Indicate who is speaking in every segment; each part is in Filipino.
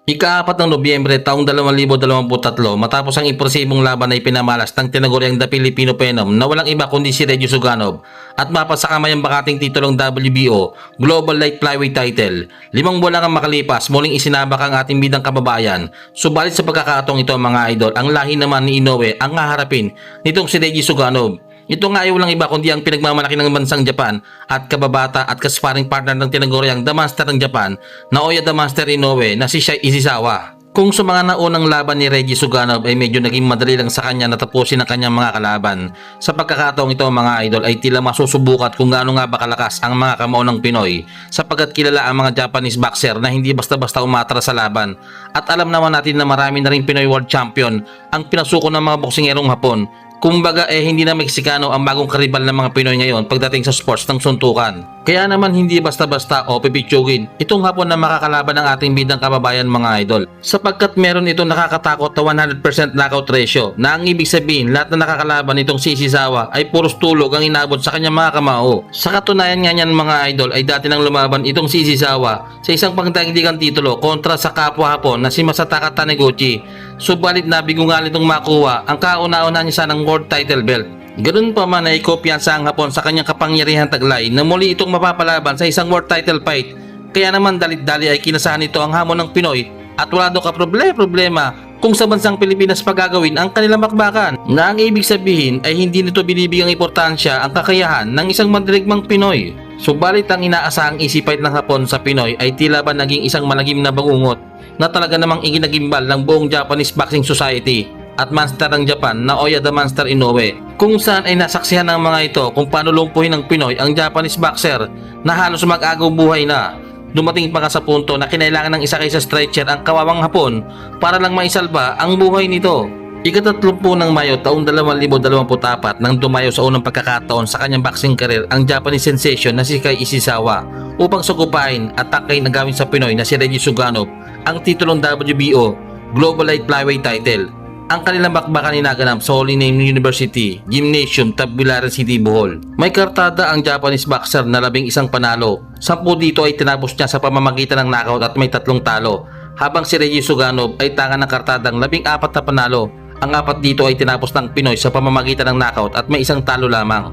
Speaker 1: Ika-4 ng Nobyembre taong 2023 matapos ang impresibong laban ay pinamalas ng tinaguriang The Filipino Phenom na walang iba kundi si Reggie Suganov at mapasakamay ang bakating titulong WBO Global Light Flyweight title. 5 buwan lang ang makalipas, muling isinabak ang ating bidang kababayan. Subalit sa pagkakataong ito mga idol, ang lahi naman ni Inoue ang haharapin nitong si Reggie Suganov. Ito nga ay walang iba kundi ang pinagmamalaki ng bansang Japan at kababata at kasparing partner ng tinaguriang The Master ng Japan, Naoya The Master Inoue na si Shai Ishizawa. Kung sa mga naunang laban ni Reggie Suganov ay medyo naging madali lang sa kanya na tapusin ang kanyang mga kalaban. Sa pagkakataong ito mga idol ay tila masusubukat kung gaano nga ba kalakas ang mga kamao ng Pinoy sapagkat kilala ang mga Japanese boxer na hindi basta-basta umatras sa laban. At alam naman natin na marami na rin Pinoy World Champion ang pinasuko ng mga boksingerong Hapon. Kumbaga hindi na Meksikano ang bagong karibal ng mga Pinoy ngayon pagdating sa sports ng suntukan. Kaya naman hindi basta-basta o pipitsugin itong Hapon na makakalaban ng ating bidang kababayan mga idol. Sapagkat meron itong nakakatakot na 100% knockout ratio na ang ibig sabihin lahat na nakakalaban nitong si Ishizawa ay puros tulog ang inabot sa kanyang mga kamao. Sa katunayan nga niyan mga idol ay dati nang lumaban itong si Ishizawa sa isang pangdaigdigang titulo kontra sa kapwa Hapon na si Masataka Taniguchi. Subalit nabigo nga nitong makuha ang kauna-una niya sanang world title belt. Ganoon pa man ay kumpiyansa ang Hapon sa kanyang kapangyarihan taglay na muli itong mapapalaban sa isang world title fight. Kaya naman dalit-dali ay kinasahan nito ang hamon ng Pinoy at wala daw problema kung sa bansang Pilipinas pagagawin ang kanilang bakbakan, na ang ibig sabihin ay hindi nito binibigyang importansya ang kakayahan ng isang mandirigmang Pinoy. Subalit ang inaasahang easy fight ng Hapon sa Pinoy ay tila ba naging isang malagim na bangungot na talaga namang iginagimbal ng buong Japanese Boxing Society at Master ng Japan, Naoya The Master Inoue, kung saan ay nasaksihan ng mga ito kung paano lumpuhin ng Pinoy ang Japanese boxer na halos mag-agaw buhay na. Dumating pa nga sa punto na kinailangan ng isa kaysa stretcher ang kawawang Hapon para lang maisalba ang buhay nito. Ika-30 ng Mayo taong 2024 nang dumayo sa unang pagkakataon sa kanyang boxing career ang Japanese sensation na si Shai Ishizawa upang sagupain at takay na gawin sa Pinoy na si Reggie Suganov ang titulong WBO Global Light Flyweight title. Ang kanilang bakbakan inaganap sa Holy Name University Gymnasium, Tagbilaran City, Bohol. May kartada ang Japanese boxer na 11 panalo. 10 dito ay tinapos niya sa pamamagitan ng knockout at may 3 talo. Habang si Reggie Suganov ay tanga ng kartadang 14 na panalo. Ang 4 dito ay tinapos ng Pinoy sa pamamagitan ng knockout at may 1 talo lamang.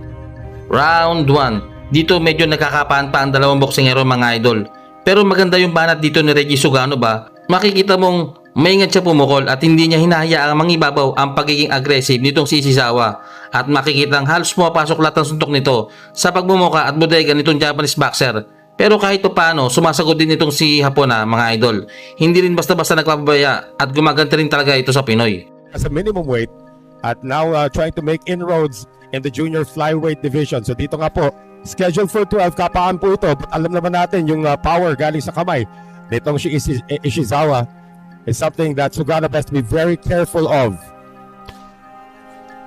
Speaker 1: Round 1. Dito medyo nakakapaan pa ang dalawang boksingero mga idol. Pero maganda yung banat dito ni Reggie Suganov ba? Makikita mong maingat siya pumukol at hindi niya hinahayaang mangibabaw ang pagiging aggressive nitong si Ishizawa. At makikita ang halos pumapasok lahat ng suntok nito sa pagmumuka at bodega nitong Japanese boxer. Pero kahit paano, sumasagot din itong si Hapon mga idol. Hindi rin basta-basta nagpapabaya at gumaganda rin talaga ito sa Pinoy.
Speaker 2: As a minimum weight at now trying to make inroads in the junior flyweight division. So dito nga po, scheduled for 12, kapaan po ito. But alam naman natin yung power galing sa kamay nitong si Ishizawa is something that Suganov has to be very careful of.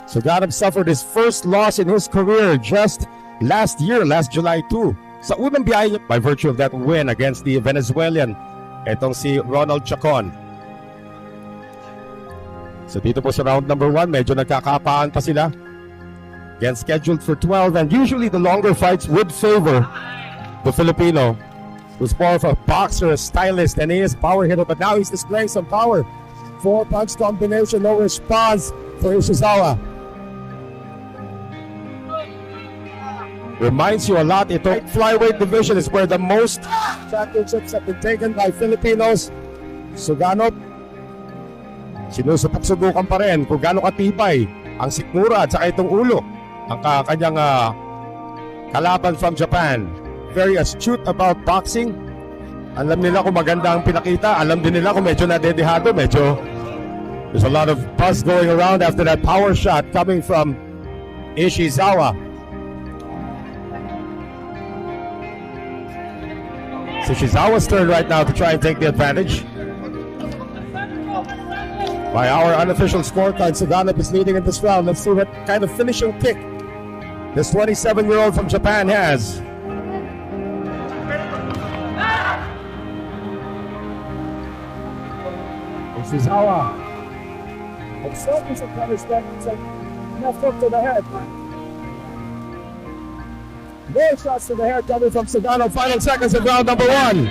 Speaker 2: Suganov suffered his first loss in his career just last year, last July 2. Sa unang biyahe by virtue of that win against the Venezuelan, itong si Ronald Chacon. So dito po sa round number 1, medyo nagkakapaan pa sila. Again, scheduled for 12, and usually the longer fights would favor the Filipino, who's more of a boxer, a stylist, and he is power hitter, but now he's displaying some power. 4-punch combination, no response for Ishizawa. Reminds you a lot, ito flyweight division is where the most championships have been taken by Filipinos. Suganov, sinusubukan pa rin kung gaano katibay ang sikmura at saka itong ulo ang kanyang kalaban from Japan. Very astute about boxing. Alam nila kung maganda ang pinakita. Alam din nila kung medyo nadedehado. There's a lot of buzz going around after that power shot coming from Ishizawa. So Ishizawa's turn right now to try and take the advantage. By our unofficial scorecard, Suganov is leading in this round. Let's see what kind of finishing kick this 27-year-old from Japan has. Ishizawa. Observing some punishment, left hook to the head. More shots to the head coming from Suganov. Final seconds of round number 1.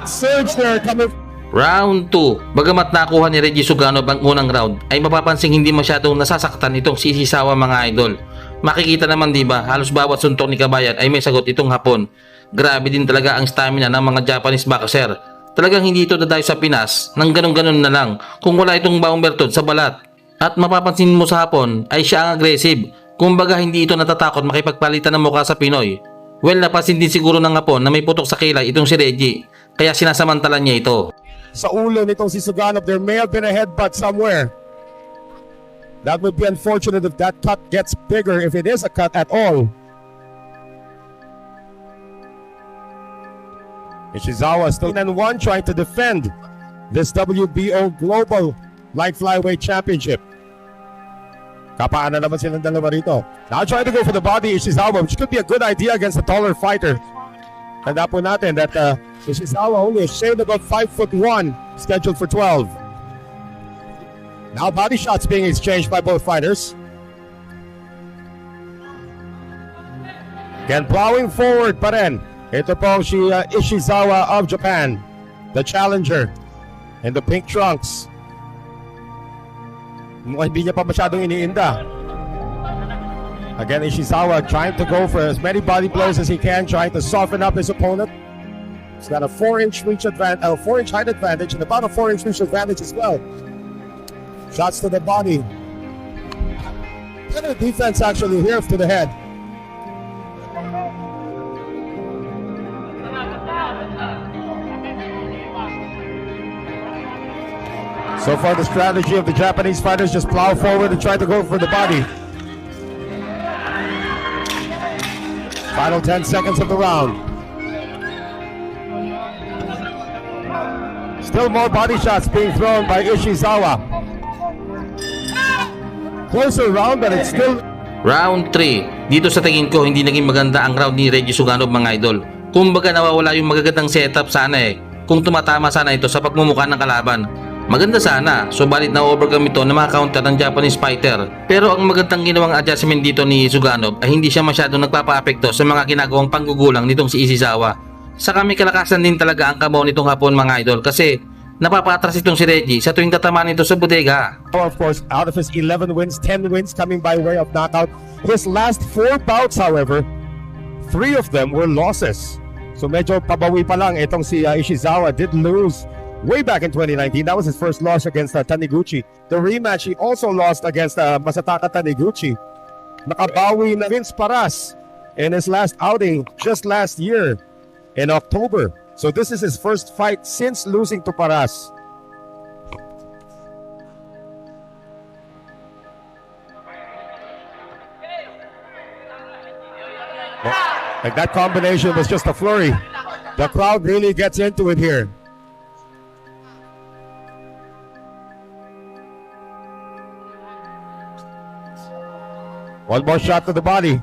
Speaker 2: Surge there coming.
Speaker 1: Round 2. Bagamat nakuha ni Reggie Suganov ang unang round, ay mapapansing hindi masyadong nasasaktan itong si Ishizawa mga idol. Makikita naman diba, halos bawat suntok ni Kabayan ay may sagot itong Hapon. Grabe din talaga ang stamina ng mga Japanese boxer. Talagang hindi ito dadayo sa Pinas nang ganun-ganun na lang kung wala itong baong bertod sa balat. At mapapansin mo sa Hapon ay siya ang aggressive. Kumbaga hindi ito natatakot makipagpalitan ng mukha sa Pinoy. Well, napansin din siguro ng Hapon na may putok sa kilay itong si Reggie, kaya sinasamantalan niya ito.
Speaker 2: Sa ulo nitong si Suganov, there may have been a headbutt somewhere. That would be unfortunate if that cut gets bigger, if it is a cut at all. Ishizawa still 1 trying to defend this WBO Global Light Flyweight Championship. Kapaan na naman silang dalawa rito. Now trying to go for the body, Ishizawa, which could be a good idea against a taller fighter. Tanda po natin that Ishizawa only a shade about 5'1", scheduled for 12. Now body shots being exchanged by both fighters. Again, plowing forward pa rin. Ito po si Ishizawa of Japan, the challenger in the pink trunks. Mukhang hindi niya pa masyadong iniinda. Again, Ishizawa trying to go for as many body blows as he can, trying to soften up his opponent. He's got a 4-inch reach advantage, a 4-inch height advantage, and about a 4-inch reach advantage as well. Shots to the body. Kind of defense actually here to the head. So far, the strategy of the Japanese fighters just plow forward and try to go for the body. Final 10 seconds of the round. Still more body shots being thrown by Ishizawa. Closer round, but it's still...
Speaker 1: Round 3. Dito sa tingin ko hindi naging maganda ang round ni Reggie Suganov mga idol. Kumbaga nawawala yung magagandang setup sana kung tumatama sana ito sa pagmumukha ng kalaban. Maganda sana, subalit na-overcome ito na mga counter ng Japanese fighter. Pero ang magandang ginawang adjustment dito ni Suganov ay hindi siya masyadong nagpapa-apekto sa mga ginagawang panggugulang nitong si Ishizawa. Saka may kalakasan din talaga ang kamao nitong Hapon mga idol kasi napapatras itong si Reggie sa tuwing tatamaan nito sa bodega.
Speaker 2: Of course, out of his 11 wins, 10 wins coming by way of knockout. His last 4 bouts, however, 3 of them were losses. So medyo pabawi pa lang itong si Ishizawa. Did lose way back in 2019. That was his first loss against Taniguchi. The rematch, he also lost against Masataka Taniguchi. Nakabawi na Vince Paras in his last outing just last year in October. So this is his first fight since losing to Paras. Like that combination was just a flurry. The crowd really gets into it here. One more shot to the body.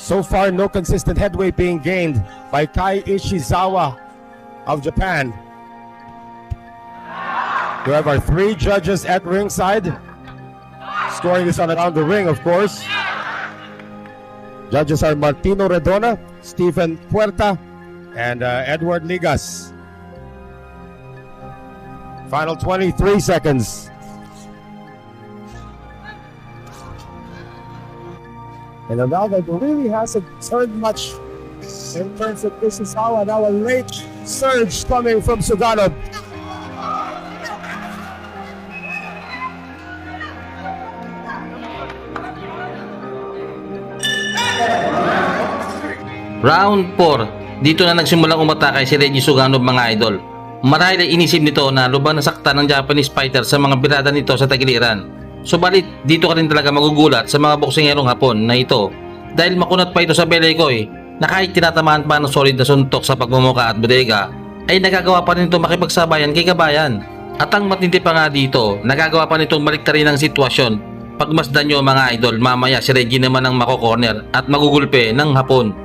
Speaker 2: So far, no consistent headway being gained by Kai Ishizawa of Japan. We have our 3 judges at ringside. Scoring this on around the ring, of course. Judges are Martino Redona, Stephen Puerta, and Edward Ligas. Final 23 seconds. And Alvaldo really hasn't turned much in terms of Ishizawa. Now a late surge coming from Suganov.
Speaker 1: Round 4. Dito na nagsimulang umatake si Reggie Suganov mga idol. Marahil ay inisip nito na lubang nasaktan ng Japanese fighter sa mga birada nito sa tagiliran. Subalit, dito ka rin talaga magugulat sa mga boksingerong Hapon na ito dahil makunat pa ito sa Belekoy na kahit tinatamaan pa ng solid na suntok sa pagmumuka at bodega ay nagagawa pa rin ito makipagsabayan kay Kabayan. At ang matindi pa nga dito, nagagawa pa nitong baliktarin ang sitwasyon. Pagmasdan nyo mga idol, mamaya si Reggie naman ang makokorner at magugulpe ng Hapon.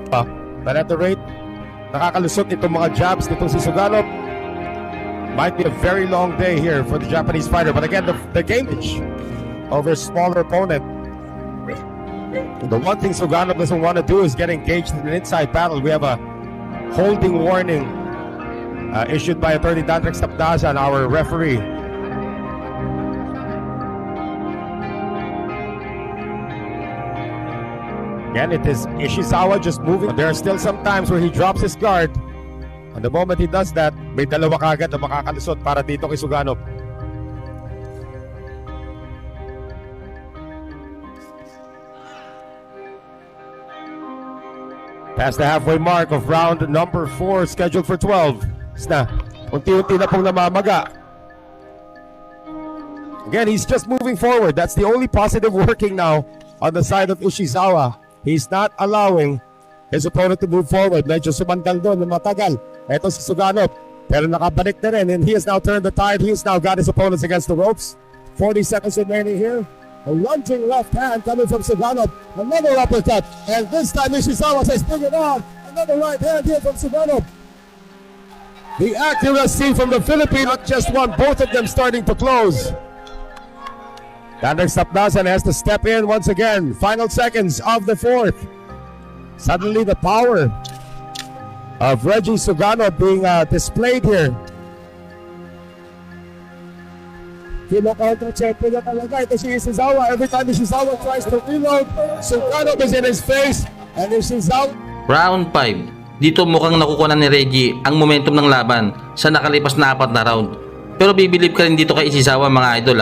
Speaker 2: But at the rate, nakakalusot itong mga jabs nitong si Suganov. Might be a very long day here for the Japanese fighter. But again, the game over a smaller opponent. The one thing Suganov doesn't want to do is get engaged in an inside battle. We have a holding warning issued by Attorney Dandrick Stapdasan, our referee. Again, it is Ishizawa just moving. There are still some times where he drops his guard. And the moment he does that, may dalawa kagad na makakalusot para dito kay Suganov. Past the halfway mark of round number 4, scheduled for 12. Unti-unti na pong namamaga. Again, he's just moving forward. That's the only positive working now on the side of Ishizawa. He's not allowing his opponent to move forward. Medyo sumandal doon ng matagal. Ito si Suganov. Pero nakabalik na rin. And he has now turned the tide. He has now got his opponents against the ropes. 40 seconds remaining here. A lunging left hand coming from Suganov. Another uppercut. And this time Ishizawa says, bring it on. Another right hand here from Suganov. The accuracy from the Philippines. Not just one, both of them starting to close. Dandrick Stapdasan has to step in once again. Final seconds of the 4th. Suddenly the power of Reggie Suganov being displayed here. Kino-counter-check na talaga. Ito si Ishizawa. Every time Ishizawa tries to reload, Suganov is in his face. And Ishizawa...
Speaker 1: Round 5. Dito mukhang nakukuha ni Reggie ang momentum ng laban sa nakalipas na 4 na round. Pero bibilib ka rin dito kay Ishizawa mga idol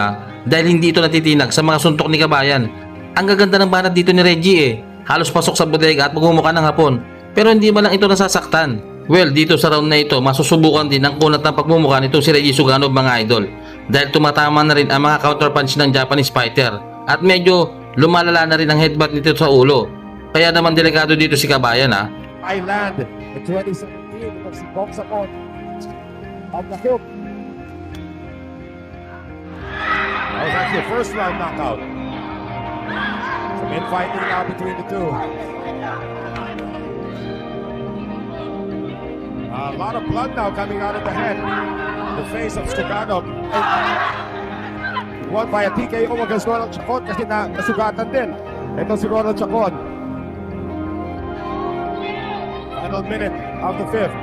Speaker 1: dahil hindi ito natitinag sa mga suntok ni Kabayan. Ang gaganda ng banat dito ni Reggie halos pasok sa bodega at magmumukha ng hapon. Pero hindi man lang ito nasasaktan. Well, dito sa round na ito, masusubukan din ang kunat ng pagmumukha nitong si Reggie Suganov mga idol. Dahil tumatama na rin ang mga counterpunch ng Japanese fighter. At medyo lumalala na rin ang headbutt nito sa ulo. Kaya naman delikado dito si Kabayan
Speaker 2: I land in 2017 because he bumps up on the hook. That was actually a first round knockout. Some infighting now between the two. A lot of blood now coming out of the head. The face of Suganov. Won by a TKO against Ronald Chacon kasi nasugatan din. Ito si Ronald Chacon. Final minute of the 5th.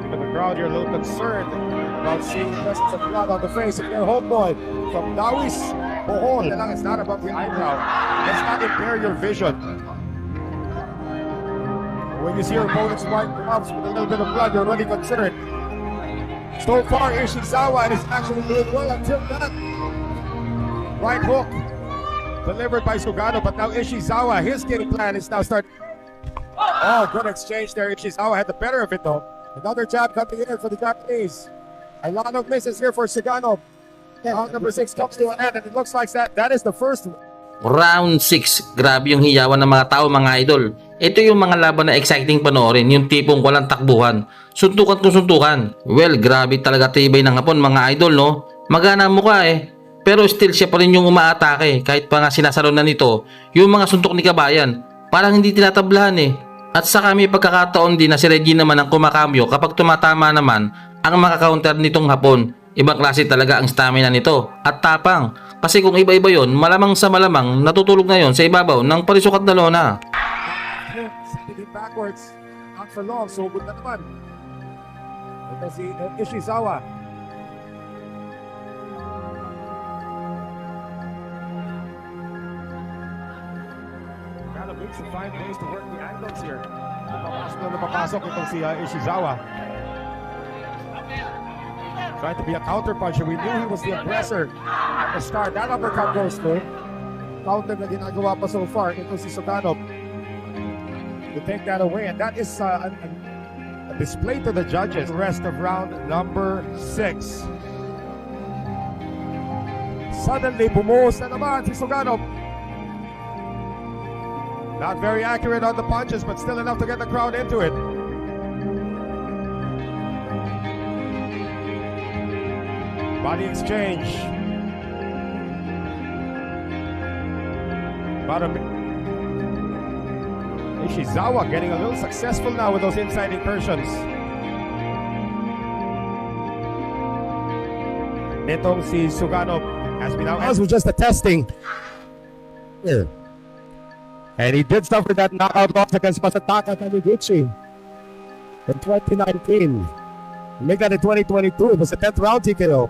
Speaker 2: The crowd here a little concerned about seeing presence of blood on the face of their homeboy from Dawis Bohol. It's not above the eyebrow. Let's not impair your vision. When you see your opponent's white gloves with a little bit of blood, you're already concerned. So far, Ishizawa is actually doing well until that right hook delivered by Suganov. But now Ishizawa, his game plan is now start. Oh, good exchange there. Ishizawa had the better of it though. Another jab coming in for the Japanese. A lot of misses here for Suganov. Round number 6 comes to an end, and it looks like that is the first.
Speaker 1: Round 6. Grabe yung hiyawan ng mga tao mga idol. Ito yung mga laban na exciting panoorin. Yung tipong walang takbuhan. Suntukan kung suntukan. Well, grabe talaga tibay ng hapon mga idol no. Magana mo ka Pero still siya pa rin yung umaatake. Kahit pa nga sinasalo na nito yung mga suntok ni Kabayan. Parang hindi tinatablahan At saka may pagkakataon din na si Reggie naman ang kumakambyo kapag tumatama naman ang maka-counter nitong hapon. Ibang klase talaga ang stamina nito at tapang. Kasi kung iba-iba yon, malamang sa malamang natutulog na yon sa ibabaw ng parisukat na lona.
Speaker 2: Backwards, not for long, so good na naman. Ito si Ishizawa. Kind of needs to find ways to work the angles here. Napapasok itong si Ishizawa. Trying to be a counter puncher. We knew he was the aggressor at the start. That uppercut goes through. Counter na ginagawa pa so far. Ito si Suganov to take that away. And that is a display to the judges. The rest of round number 6. Suddenly, bumuhos na naman si Suganov. Not very accurate on the punches, but still enough to get the crowd into it. Body exchange. Ishizawa getting a little successful now with those inside incursions. Nitong si Suganov As we now, as was just a testing. Here. And he did suffer that knockout loss against Masataka Taniguchi in 2019. Make that in 2022. It was the 10th round TKO.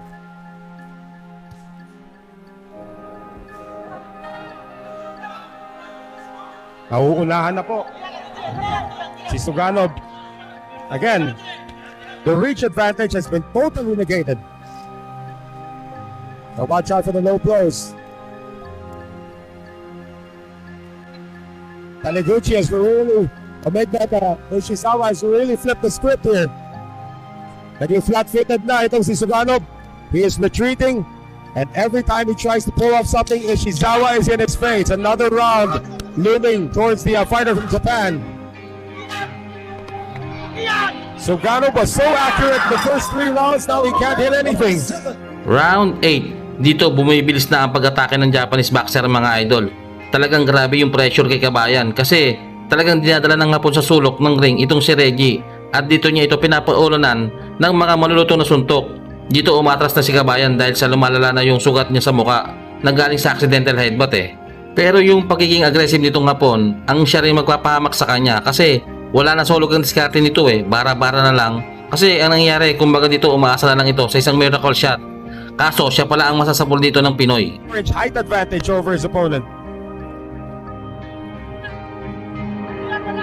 Speaker 2: Nauunahan na po si Suganov. Again, the reach advantage has been totally negated. So watch out for the low blows. Taniguchi has really, Ishizawa has really flipped the script here. Naging flat-footed na itong si Suganov. He is retreating, and every time he tries to pull off something, Ishizawa is in his face. Another round looming towards the fighter from Japan. Suganov was so accurate in the first 3 rounds, now he can't hit anything.
Speaker 1: Round 8. Dito bumibilis na ang pag-atake ng Japanese boxer mga idol. Talagang grabe yung pressure kay Kabayan kasi talagang dinadala ng hapon sa sulok ng ring itong si Reggie at dito niya ito pinapaulunan ng mga malulutong na suntok. Dito umatras na si Kabayan dahil sa lumalala na yung sugat niya sa muka na galing sa accidental headbutt Pero yung pagiging aggressive nitong hapon ang siya rin magpapahamak sa kanya kasi wala na solog ang diskarte nito bara-bara na lang. Kasi ang nangyayari kumbaga dito umaasa na lang ito sa isang miracle shot. Kaso siya pala ang masasabol dito ng Pinoy.
Speaker 2: Height advantage over his opponent.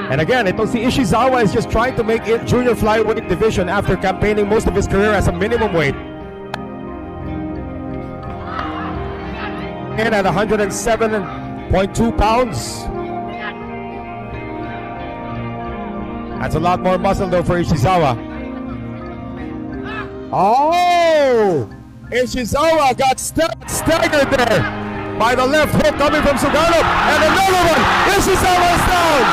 Speaker 2: And again, itong si Ishizawa is just trying to make it junior flyweight division after campaigning most of his career as a minimum weight. And at 107.2 pounds. That's a lot more muscle though for Ishizawa. Oh! Ishizawa got staggered there by the left hook coming from Suganov. And another one! Ishizawa is down!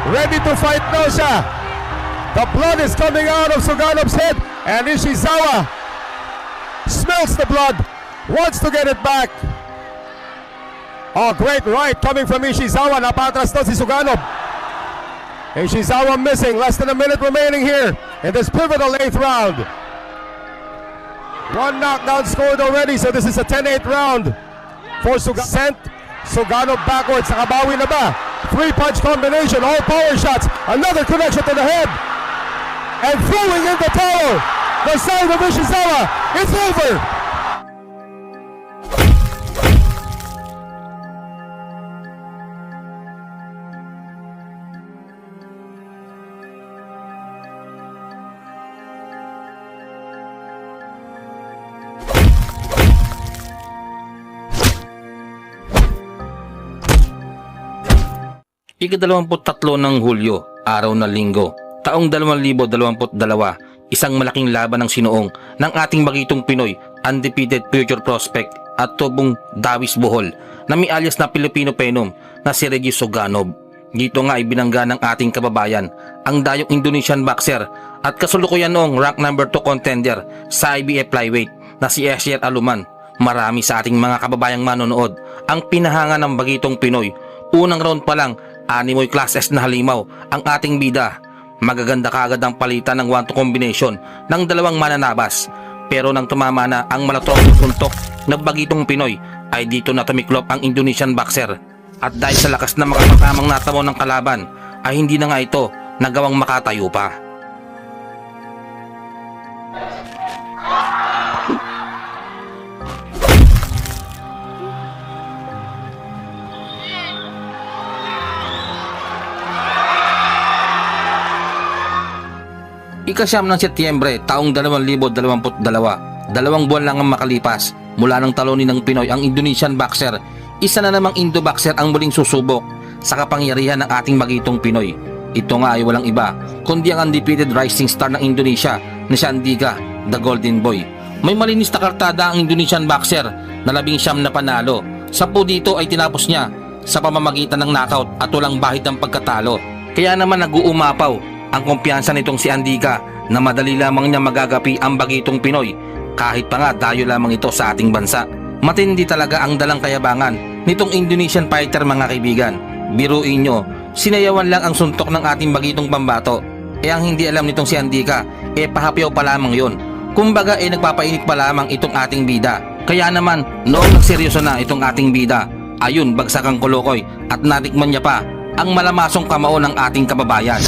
Speaker 2: Ready to fight Nosha. The blood is coming out of Suganov's head, and Ishizawa smells the blood, wants to get it back. Oh, great right coming from Ishizawa. Napatras to si Suganov. Ishizawa missing. Less than a minute remaining here in this pivotal 8th round. 1 knockdown scored already, so this is a 10-8 round for Suganov. Sent Suganov backwards. Nakabawi na ba? 3-punch combination, all power shots. Another connection to the head. And throwing in the towel. The side of Ishizawa. It's over.
Speaker 1: Ika-23 ng Hulyo, araw na linggo, taong 2022, isang malaking laban ng sinuong ng ating bagitong Pinoy, undefeated future prospect at tubong Dawis Bohol na may alias na Filipino Phenom na si Reggie Suganov. Dito nga ibinangga ng ating kababayan ang dayong Indonesian boxer at kasulukuyan noong rank number 2 contender sa IBF flyweight na si Eshier Aluman. Marami sa ating mga kababayang manonood ang pinahanga ng bagitong Pinoy. Unang round pa lang, animoy class S na halimaw ang ating bida. Magaganda kaagad ang palitan ng 1-2 combination ng dalawang mananabas. Pero nang tumama na ang malatrong suntok na bagitong Pinoy ay dito na tumiklop ang Indonesian boxer. At dahil sa lakas na makapatamang natamo ng kalaban ay hindi na nga ito nagawang makatayo pa. Ika-9 ng Setyembre taong 2022, 2 buwan lang ang makalipas mula ng talunin ng Pinoy ang Indonesian boxer. Isa na namang Indo boxer ang muling susubok sa kapangyarihan ng ating magitong Pinoy. Ito nga ay walang iba kundi ang undefeated rising star ng Indonesia na si Andika, the Golden Boy. May malinis na kartada ang Indonesian boxer na 19 na panalo 10 dito ay tinapos niya sa pamamagitan ng knockout at walang bahid ng pagkatalo. Kaya naman nag-uumapaw ang kumpiyansa nitong si Andika na madali lamang niya magagapi ang bagitong Pinoy kahit pa nga dayo lamang ito sa ating bansa. Matindi talaga ang dalang kayabangan nitong Indonesian fighter mga kaibigan. Biruin nyo, sinayawan lang ang suntok ng ating bagitong pambato. Ang hindi alam nitong si Andika, pahapyaw pa lamang yon. Kumbaga nagpapainit pa lamang itong ating bida. Kaya naman noong nagseryoso na itong ating bida, ayun bagsak ang kulukoy at natikman niya pa ang malamasong kamao ng ating kababayan.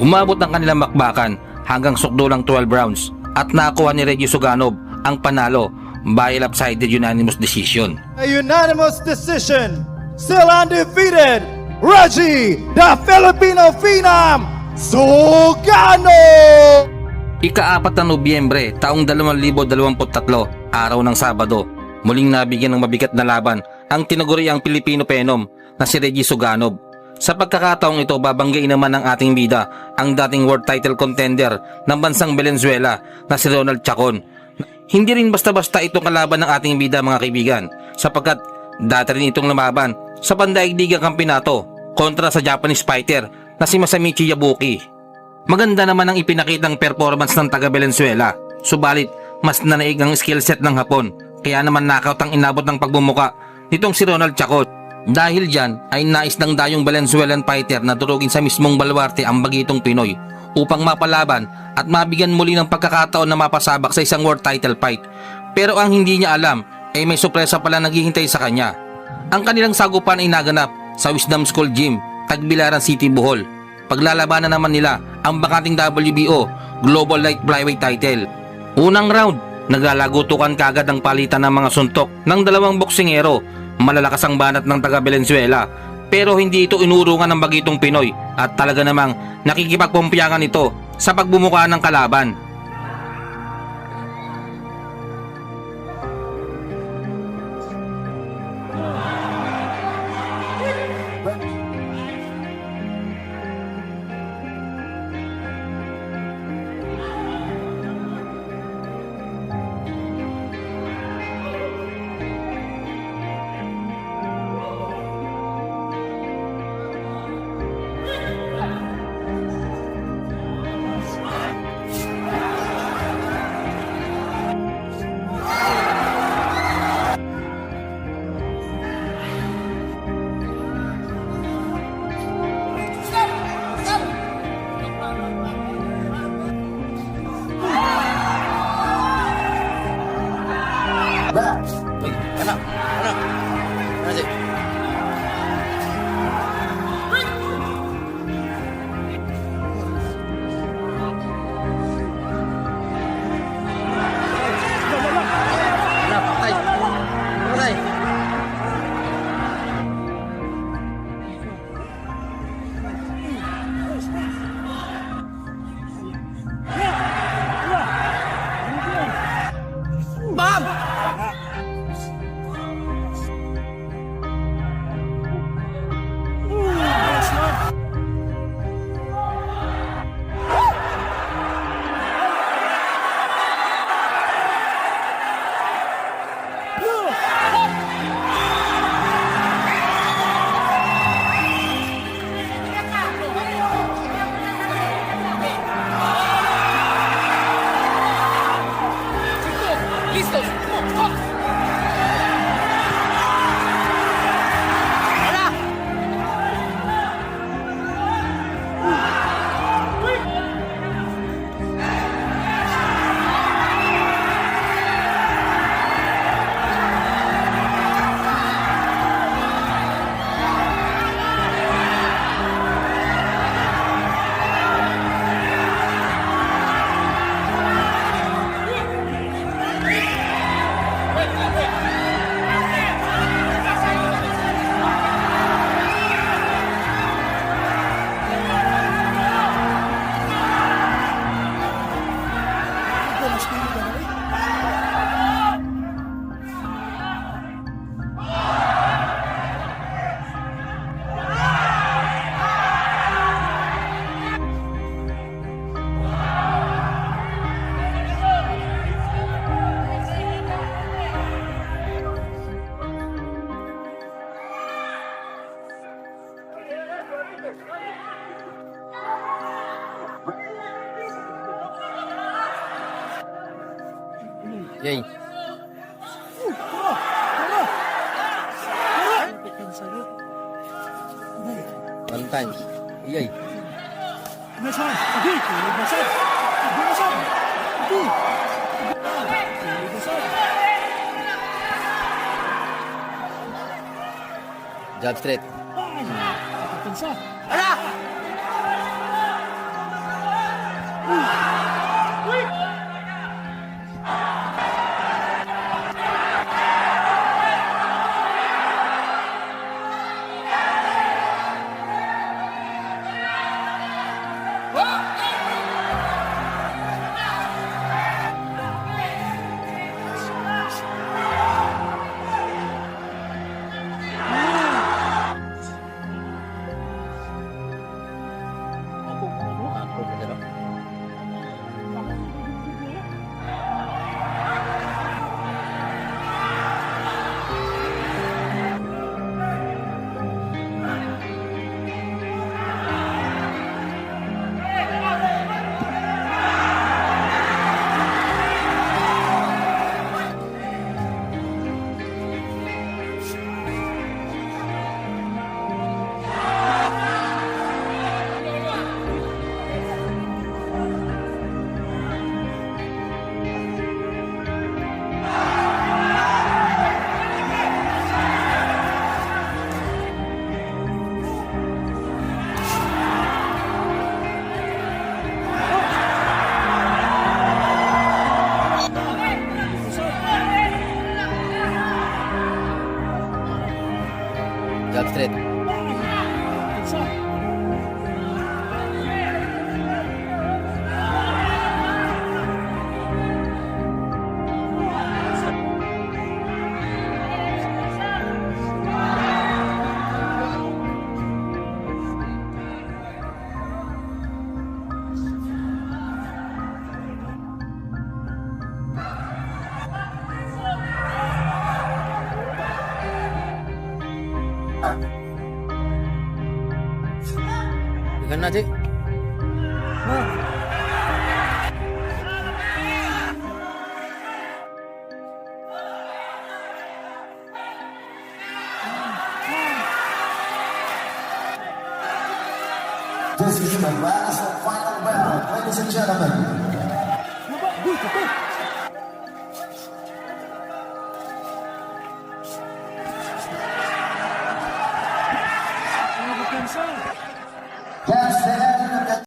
Speaker 1: Umabot ang kanilang makbakan hanggang sukdulang 12 rounds at nakuha ni Reggie Suganov ang panalo by lopsided unanimous decision.
Speaker 3: A unanimous decision, still undefeated, Reggie, the Filipino Phenom, Suganov!
Speaker 1: Ika-4 na Nobyembre taong 2023, araw ng Sabado, muling nabigyan ng mabigat na laban ang tinaguriang Filipino Phenom na si Reggie Suganov. Sa pagkakataong ito, babanggain naman ng ating bida ang dating world title contender ng bansang Valenzuela na si Ronald Chacon. Hindi rin basta-basta itong kalaban ng ating bida mga kaibigan, sapagkat dati rin itong lumaban sa pandaigdigang kampinato kontra sa Japanese fighter na si Masamichi Yabuki. Maganda naman ang ipinakitang performance ng taga Valenzuela, subalit mas nanaig ang skill set ng Hapon, kaya naman knockout ang inabot ng pagbumuka nitong si Ronald Chacon. Dahil dyan ay nais ng dayong Valenzuelan fighter na durugin sa mismong baluarte ang bagitong Pinoy upang mapalaban at mabigyan muli ng pagkakataon na mapasabak sa isang world title fight. Pero ang hindi niya alam ay may sorpresa pala naghihintay sa kanya. Ang kanilang sagupan ay naganap sa Wisdom School Gym, Tagbilaran City, Bohol. Paglalabanan naman nila ang bakanting WBO Global Light Flyweight title. Unang round, naglalagutukan kagad ang palitan ng mga suntok ng dalawang boksingero. Malalakas ang banat ng taga Valenzuela, pero hindi ito inurungan ng bagitong Pinoy at talaga namang nakikipagpumpiyangan ito sa pagbumuka ng kalaban.
Speaker 4: Yay. One time. Yay. Jab straight. Jab straight. Ikan na, Cik.
Speaker 5: This is the last and final round, ladies and gentlemen. Cast